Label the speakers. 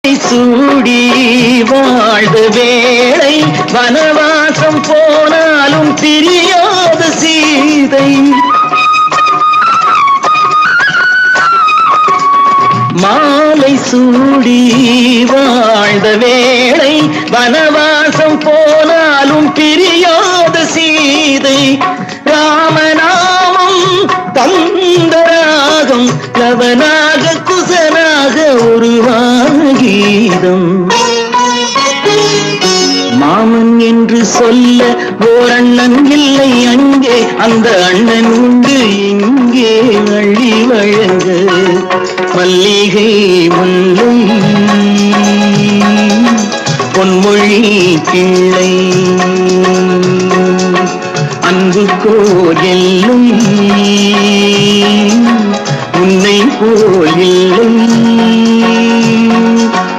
Speaker 1: சூடி வாழ்ந்த வேளை வனவாசம் போனாலும் பிரியாத சீதை மாலை சூடி வாழ்ந்த வேளை வனவாசம் போனாலும் பிரியாத சீதை ராமநாமம் தந்தராகம் லவனாக குசனாக உருவான கீதம் மாமன் என்று சொல்ல ஓர் அண்ணன் இல்லை அங்கே அந்த அண்ணன் உண்டு இங்கே அள்ளி வழங்க மல்லிகை முல்லை பொன்மொழி பிள்ளை அன்பு கோயிலும் உன்னை போல் இல்லை